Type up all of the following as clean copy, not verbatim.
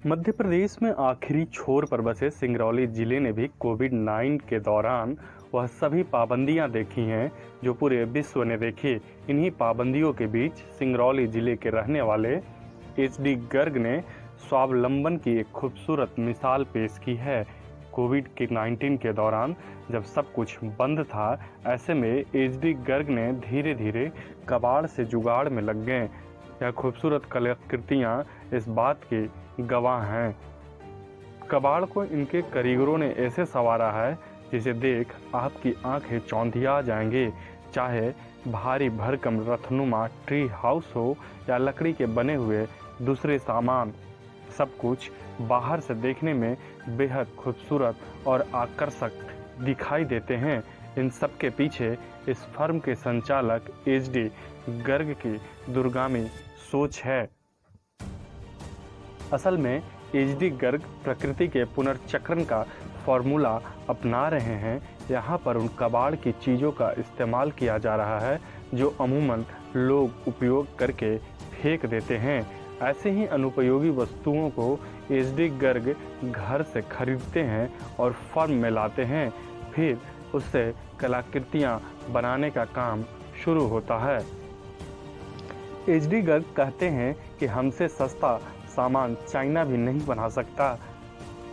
मध्य प्रदेश में आखिरी छोर पर बसे सिंगरौली जिले ने भी कोविड-19 के दौरान वह सभी पाबंदियां देखी हैं जो पूरे विश्व ने देखी। इन्हीं पाबंदियों के बीच सिंगरौली जिले के रहने वाले एचडी गर्ग ने स्वावलंबन की एक खूबसूरत मिसाल पेश की है। कोविड-19 के दौरान जब सब कुछ बंद था, ऐसे में एचडी गर्ग ने धीरे धीरे कबाड़ से जुगाड़ में लग गए। यह खूबसूरत कलाकृतियाँ इस बात की गवाह हैं। कबाड़ को इनके कारीगरों ने ऐसे संवारा है जिसे देख आपकी आंखें चौंधिया जाएंगी। चाहे भारी भरकम रथनुमा ट्री हाउस हो या लकड़ी के बने हुए दूसरे सामान, सब कुछ बाहर से देखने में बेहद खूबसूरत और आकर्षक दिखाई देते हैं। इन सब के पीछे इस फर्म के संचालक एचडी गर्ग की दूरगामी सोच है। असल में एचडी गर्ग प्रकृति के पुनर्चक्रण का फॉर्मूला अपना रहे हैं। यहाँ पर उन कबाड़ की चीज़ों का इस्तेमाल किया जा रहा है जो अमूमन लोग उपयोग करके फेंक देते हैं। ऐसे ही अनुपयोगी वस्तुओं को एचडी गर्ग घर से खरीदते हैं और फर्म में लाते हैं। फिर उससे कलाकृतियाँ बनाने का काम शुरू होता है। एचडी गर्ग कहते हैं कि हमसे सस्ता सामान चाइना भी नहीं बना सकता।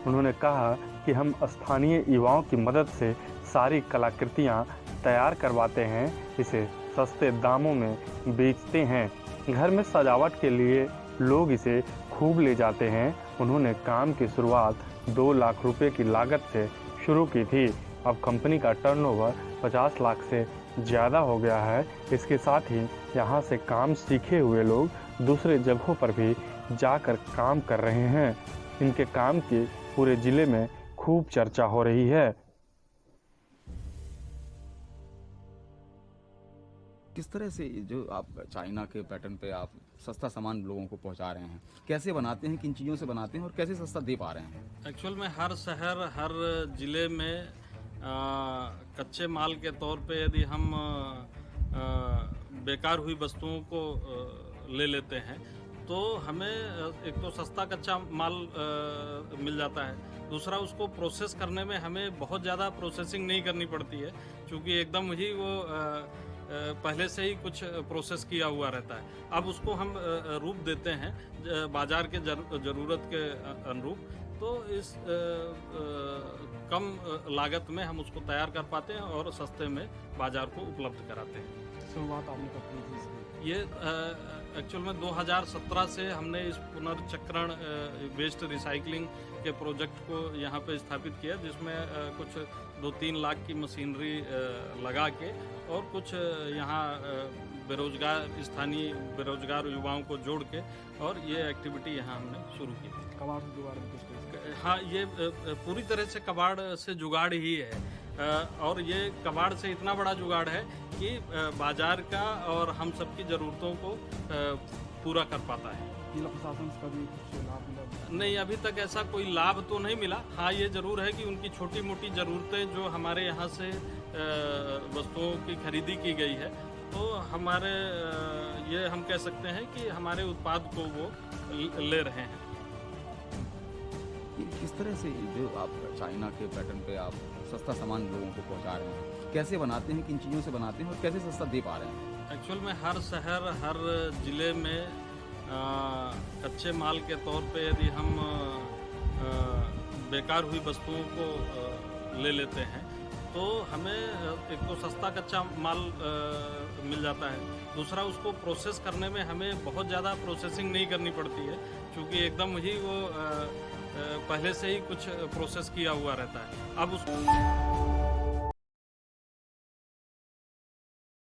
उन्होंने कहा कि हम स्थानीय युवाओं की मदद से सारी कलाकृतियाँ तैयार करवाते हैं, इसे सस्ते दामों में बेचते हैं। घर में सजावट के लिए लोग इसे खूब ले जाते हैं। उन्होंने काम की शुरुआत 2 लाख रुपए की लागत से शुरू की थी। अब कंपनी का टर्नओवर 50 लाख से ज़्यादा हो गया है। इसके साथ ही यहाँ से काम सीखे हुए लोग दूसरे जगहों पर भी जाकर काम कर रहे हैं। इनके काम की पूरे जिले में खूब चर्चा हो रही है। किस तरह से जो आप चाइना के पैटर्न पे आप सस्ता सामान लोगों को पहुंचा रहे हैं, कैसे बनाते हैं, किन चीज़ों से बनाते हैं और कैसे सस्ता दे पा रहे हैं? एक्चुअल में हर शहर, हर ज़िले में कच्चे माल के तौर पे यदि हम बेकार हुई वस्तुओं को ले लेते हैं तो हमें एक तो सस्ता कच्चा माल मिल जाता है। दूसरा, उसको प्रोसेस करने में हमें बहुत ज़्यादा प्रोसेसिंग नहीं करनी पड़ती है, क्योंकि एकदम ही वो पहले से ही कुछ प्रोसेस किया हुआ रहता है। अब उसको हम रूप देते हैं बाज़ार के ज़रूरत के अनुरूप, तो इस कम लागत में हम उसको तैयार कर पाते हैं और सस्ते में बाज़ार को उपलब्ध कराते हैं। शुरुआत आपने कब की थी? ये एक्चुअल में 2017 से हमने इस पुनर्चक्रण वेस्ट रिसाइकलिंग के प्रोजेक्ट को यहाँ पे स्थापित किया, जिसमें कुछ 2-3 लाख की मशीनरी लगा के और कुछ यहाँ स्थानीय बेरोजगार युवाओं को जोड़ के और ये एक्टिविटी यहाँ हमने शुरू की थी। कबाड़ से जुगाड़ में कुछ? हाँ, ये पूरी तरह से कबाड़ से जुगाड़ ही है। और ये कबाड़ से इतना बड़ा जुगाड़ है कि बाजार का और हम सबकी ज़रूरतों को पूरा कर पाता है। जिला प्रशासन से कभी कुछ लाभ मिला? नहीं, अभी तक ऐसा कोई लाभ तो नहीं मिला। हाँ, ये ज़रूर है कि उनकी छोटी मोटी ज़रूरतें जो हमारे यहाँ से वस्तुओं की खरीदी की गई है, तो हमारे ये हम कह सकते हैं कि हमारे उत्पाद को वो ले रहे हैं। किस तरह से जो आप चाइना के पैटर्न पे आप सस्ता सामान लोगों को पहुंचा रहे हैं, कैसे बनाते हैं, किन चीज़ों से बनाते हैं और कैसे सस्ता दे पा रहे हैं? एक्चुअल में हर शहर, हर ज़िले में कच्चे माल के तौर पे यदि हम बेकार हुई वस्तुओं को ले लेते हैं तो हमें एक तो सस्ता कच्चा माल मिल जाता है। दूसरा, उसको प्रोसेस करने में हमें बहुत ज़्यादा प्रोसेसिंग नहीं करनी पड़ती है, क्योंकि एकदम ही वो पहले से ही कुछ प्रोसेस किया हुआ रहता है। अब उसको